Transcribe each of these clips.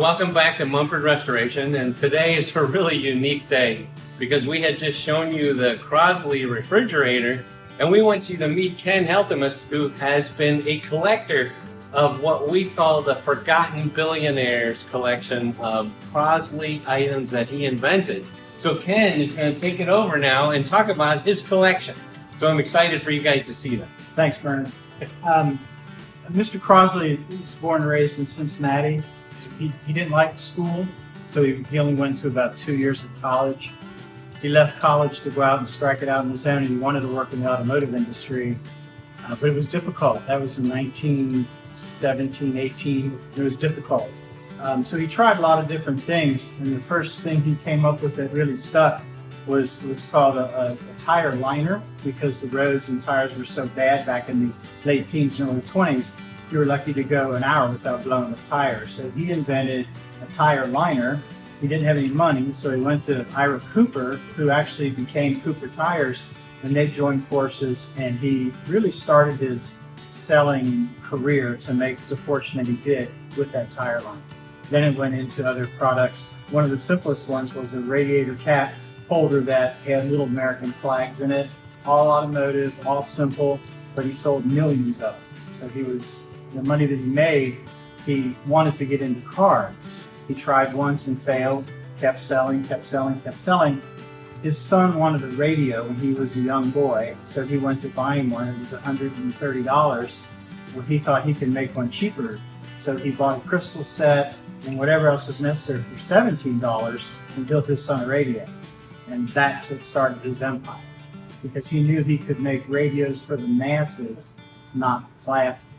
Welcome back to Mumford Restoration, and today is a really unique day because we had just shown you the Crosley Refrigerator, and we want you to meet Ken Heltemes, who has been a collector of what we call the Forgotten Billionaires collection of Crosley items that he invented. So Ken is going to take it over now and talk about his collection. So I'm excited for you guys to see that. Thanks, Bernard. Mr. Crosley was born and raised in Cincinnati. He didn't like school, so he only went to about 2 years of college. He left college to go out and strike it out on his own, and he wanted to work in the automotive industry, but it was difficult. That was in 1917, 18. It was difficult. So he tried a lot of different things, and the first thing he came up with that really stuck was called a tire liner, because the roads and tires were so bad back in the late teens and early 20s. You were lucky to go an hour without blowing a tire. So he invented a tire liner. He didn't have any money, so he went to Ira Cooper, who actually became Cooper Tires, and they joined forces, and he really started his selling career to make the fortune that he did with that tire line. Then it went into other products. One of the simplest ones was a radiator cap holder that had little American flags in it, all automotive, all simple, but he sold millions of them. So the money that he made, he wanted to get into cars. He tried once and failed, kept selling, kept selling, kept selling. His son wanted a radio when he was a young boy, so he went to buy him one. It was $130. Well, he thought he could make one cheaper. So he bought a crystal set and whatever else was necessary for $17 and built his son a radio. And that's what started his empire, because he knew he could make radios for the masses, not the classes.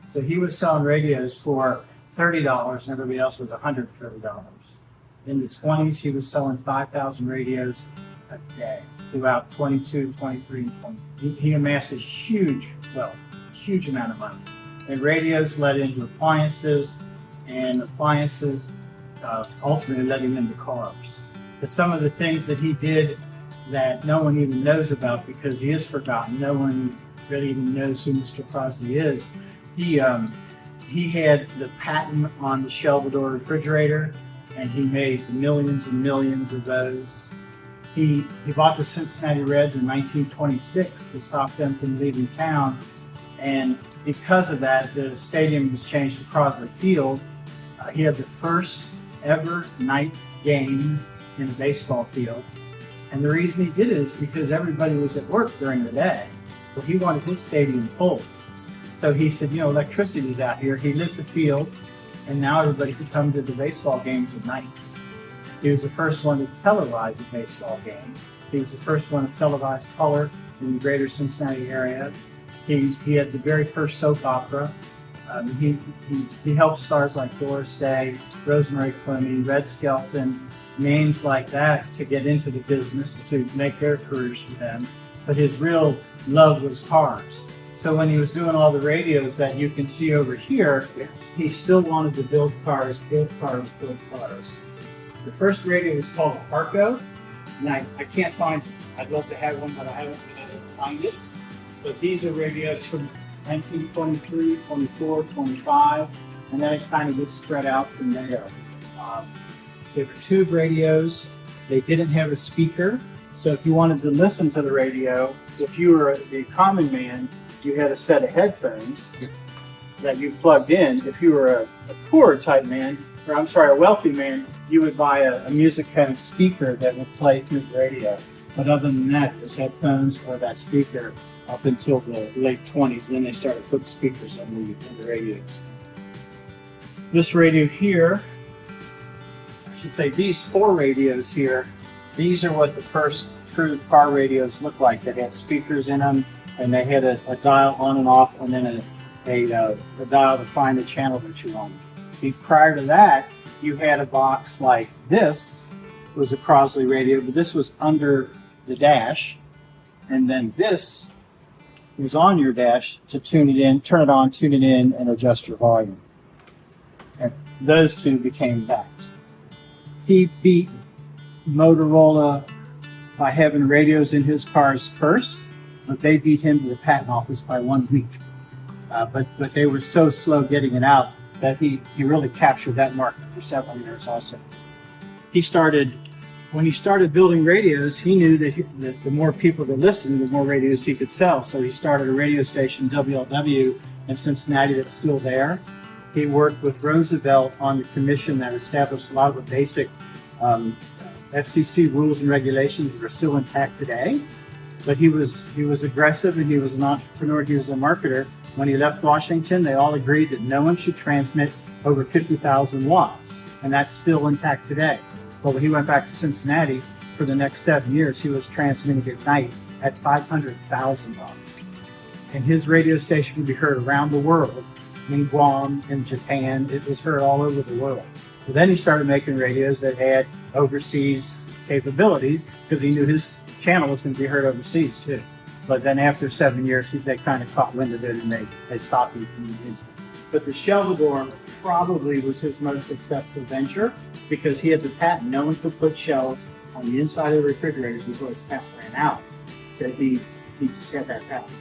So he was selling radios for $30 and everybody else was $130. In the 20s, he was selling 5,000 radios a day throughout 22, 23, and 20. He amassed a huge wealth, huge amount of money. And radios led into appliances, and appliances ultimately led him into cars. But some of the things that he did that no one even knows about because he is forgotten, no one really even knows who Mr. Crosley is. He had the patent on the Shelvador Refrigerator, and he made millions and millions of those. He bought the Cincinnati Reds in 1926 to stop them from leaving town, and because of that, the stadium was changed to Crosley Field. He had the first ever night game in a baseball field, and the reason he did it is because everybody was at work during the day. Well, he wanted his stadium full. So he said, electricity's out here. He lit the field, and now everybody could come to the baseball games at night. He was the first one to televise a baseball game. He was the first one to televise color in the greater Cincinnati area. He had the very first soap opera. He helped stars like Doris Day, Rosemary Clooney, Red Skelton, names like that to get into the business, to make their careers for them. But his real love was cars. So when he was doing all the radios that you can see over here, he still wanted to build cars, build cars, build cars. The first radio was called a Arco, and I can't find it. I'd love to have one, but I haven't been able to find it. But these are radios from 1923, 24, 25, and then it kind of gets spread out from there. They were tube radios. They didn't have a speaker, so if you wanted to listen to the radio, if you were a common man, you had a set of headphones that you plugged in. If you were a poorer type man, a wealthy man, you would buy a music home speaker that would play through the radio. But other than that, it was headphones or that speaker up until the late 20s. Then they started putting speakers in the radios. This radio here, I should say these 4 radios here, these are what the first true car radios looked like. They had speakers in them, and they had a dial on and off, and then a dial to find the channel that you wanted. Prior to that, you had a box like this, was a Crosley radio, but this was under the dash, and then this was on your dash to tune it in, turn it on, tune it in, and adjust your volume. And those two became that. He beat Motorola by having radios in his cars first, but they beat him to the patent office by 1 week. But they were so slow getting it out that he really captured that market for several years also. When he started building radios, he knew that the more people that listened, the more radios he could sell. So he started a radio station, WLW, in Cincinnati that's still there. He worked with Roosevelt on the commission that established a lot of the basic FCC rules and regulations that are still intact today. But he was aggressive, and he was an entrepreneur. He was a marketer. When he left Washington, they all agreed that no one should transmit over 50,000 watts, and that's still intact today. But when he went back to Cincinnati for the next 7 years, he was transmitting at night at 500,000 watts. And his radio station could be heard around the world, in Guam, in Japan. It was heard all over the world. But then he started making radios that had overseas capabilities because he knew his channel was going to be heard overseas too. But then after 7 years, they kind of caught wind of it, and they stopped him from the instant. But the Shelvador probably was his most successful venture because he had the patent. No one could put shelves on the inside of the refrigerators before his patent ran out. So he just had that patent.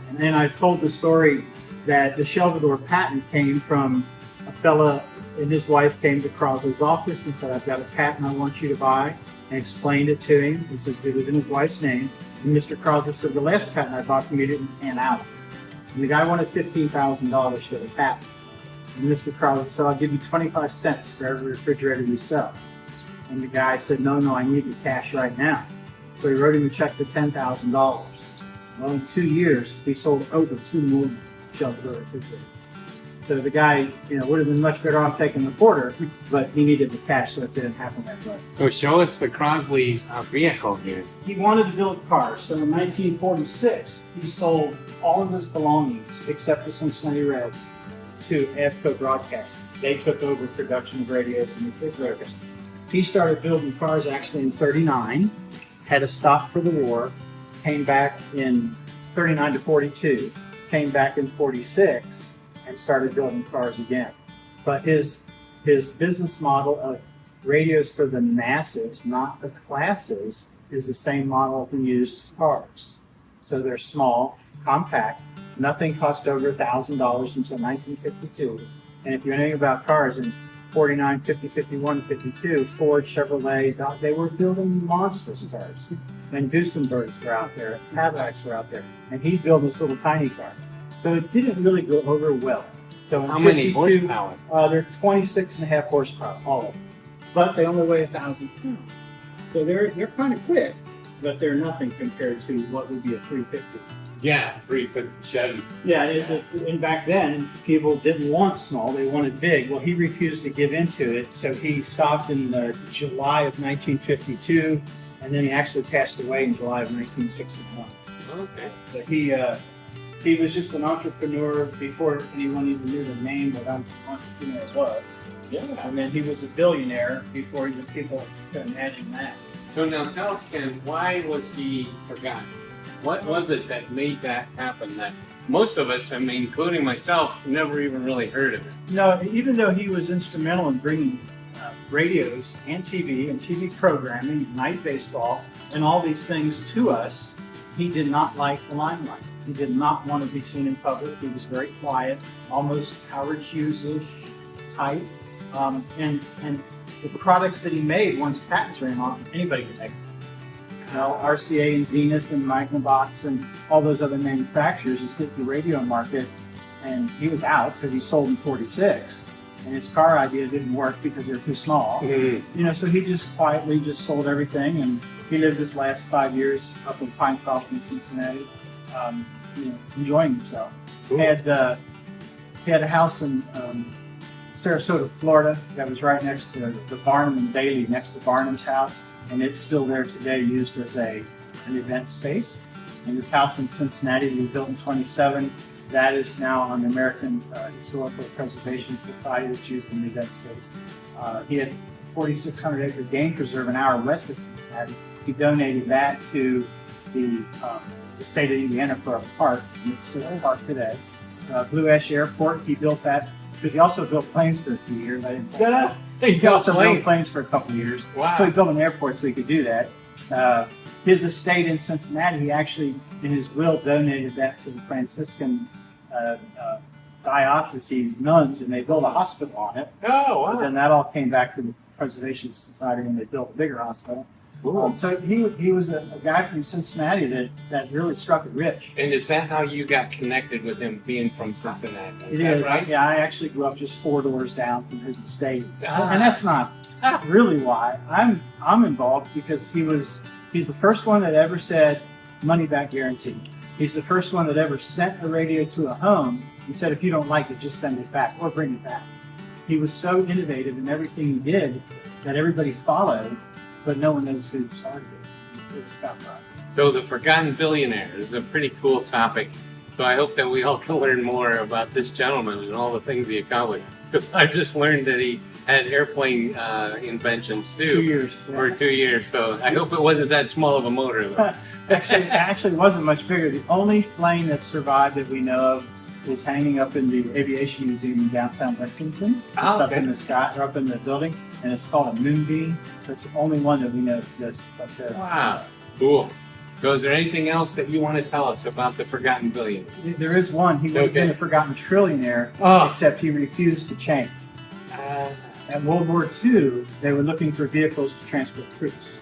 And then I've told the story that the Shelvador patent came from a fella and his wife came to Crosley's office and said, "I've got a patent I want you to buy," and explained it to him. He says it was in his wife's name. And Mr. Crosley said, "The last patent I bought from you didn't pan out." And the guy wanted $15,000 for the patent. And Mr. Crosley said, "I'll give you 25 cents for every refrigerator you sell." And the guy said, no, I need the cash right now. So he wrote him a check for $10,000. Well, in 2 years, he sold over 2 million Shelvador refrigerators. So the guy, would have been much better off taking the quarter, but he needed the cash, so it didn't happen that way. So show us the Crosley vehicle here. He wanted to build cars, so in 1946, he sold all of his belongings, except the Cincinnati Reds, to AFCO Broadcasting. They took over production of radios and refrigerators. He started building cars actually in 39, had a stop for the war, came back in 39 to 42, came back in 46, and started building cars again. But his business model of radios for the masses, not the classes, is the same model he used for cars. So they're small, compact, nothing cost over $1,000 until 1952. And if you know anything about cars, in 49, 50, 51, 52, Ford, Chevrolet, they were building monstrous cars. And Duesenbergs were out there, Cadillacs were out there, and he's building this little tiny car. So it didn't really go over well. So in How many horsepower? They're 26.5 horsepower, all of them. But they only weigh 1,000 pounds. So they're kind of quick, but they're nothing compared to what would be a 350. Yeah, 350 Chevy. Yeah, and back then, people didn't want small, they wanted big. Well, he refused to give into it, so he stopped in July of 1952, and then he actually passed away in July of 1961. Okay. But he was just an entrepreneur before anyone even knew the name what an entrepreneur was. Yeah. And then he was a billionaire before even people could imagine that. So now tell us, Ken, why was he forgotten? What was it that made that happen that most of us, including myself, never even really heard of it? No, even though he was instrumental in bringing radios and TV programming, night baseball, and all these things to us, he did not like the limelight. He did not want to be seen in public. He was very quiet, almost Howard Hughes-ish type. And the products that he made, once patents ran off, anybody could make them. RCA and Zenith and Magnavox and all those other manufacturers just hit the radio market, and he was out because he sold in 46. And his car idea didn't work because they're too small. Mm-hmm. So he just quietly just sold everything, and he lived his last 5 years up in Pinecroft in Cincinnati, enjoying himself. Cool. He had a house in Sarasota, Florida, that was right next to the Barnum and Bailey, next to Barnum's house, and it's still there today, used as an event space. And his house in Cincinnati, that was built in 27. That is now on the American Historical Preservation Society that's used in the event space. He had a 4,600-acre game preserve an hour west of Cincinnati. He donated that to the state of Indiana for a park, and it's still a park today. Blue Ash Airport, he built that because he also built planes for a few years. I didn't tell you. He also built planes for a couple of years. Wow. So he built an airport so he could do that. His estate in Cincinnati, he actually, in his will, donated that to the Franciscan diocese nuns, and they built a hospital on it. Oh, But then that all came back to the Preservation Society, and they built a bigger hospital. Cool. So he was a guy from Cincinnati that really struck it rich. And is that how you got connected with him, being from Cincinnati? It that is. right? Yeah, I actually grew up just 4 doors down from his estate, Ah. and that's not really why I'm involved, because he's the first one that ever said money back guarantee. He's the first one that ever sent a radio to a home and said, if you don't like it, just send it back or bring it back. He was so innovative in everything he did that everybody followed, but no one knows who started it. It was Powel Crosley. So the Forgotten Billionaire is a pretty cool topic. So I hope that we all can learn more about this gentleman and all the things he accomplished. Because I just learned that he had airplane inventions too. 2 years. For 2 years. So I hope it wasn't that small of a motor though. Actually, it wasn't much bigger. The only plane that survived that we know of is hanging up in the Aviation Museum in downtown Lexington. It's up in the sky, or up in the building, and it's called a moonbeam. That's the only one that we know exists up there. Wow, cool. So is there anything else that you want to tell us about the Forgotten Billionaire? There is one. He would have been a forgotten trillionaire, except he refused to change. At World War II, they were looking for vehicles to transport troops.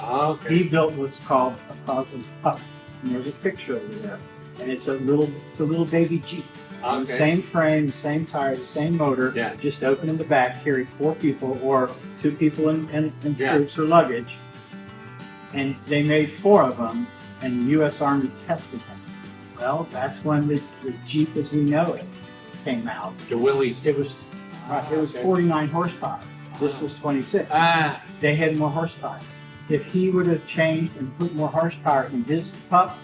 Okay. He built what's called a Crosley Pup, and there's a picture over there. And it's a little baby Jeep. Okay. Same frame, same tire, the same motor. Yeah. Just open in the back, carried 4 people or 2 people in Yeah. troops or luggage. And they made 4 of them, and the U.S. Army tested them. Well, that's when the Jeep as we know it came out. The Willys. It was 49 horsepower. This was 26. They had more horsepower. If he would have changed and put more horsepower in his pup,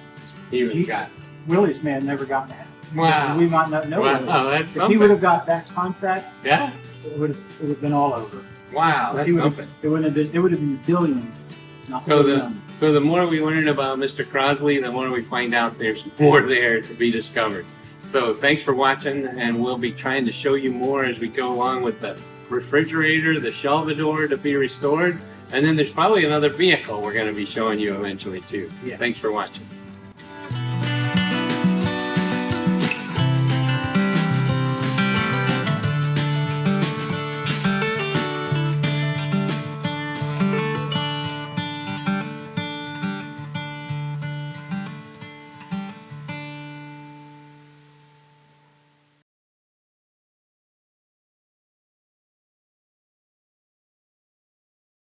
He was got. Willys may have never gotten that. Wow. We might not know Willys. That's If something. he would have got that contract, Yeah. it would have been all over. Wow, that's something. It would have been billions. Not So billions. the more we learn about Mr. Crosley, the more we find out there's more there to be discovered. So thanks for watching, and we'll be trying to show you more as we go along with the refrigerator, the Shelvador to be restored, and then there's probably another vehicle we're going to be showing you eventually too. Yeah. Thanks for watching.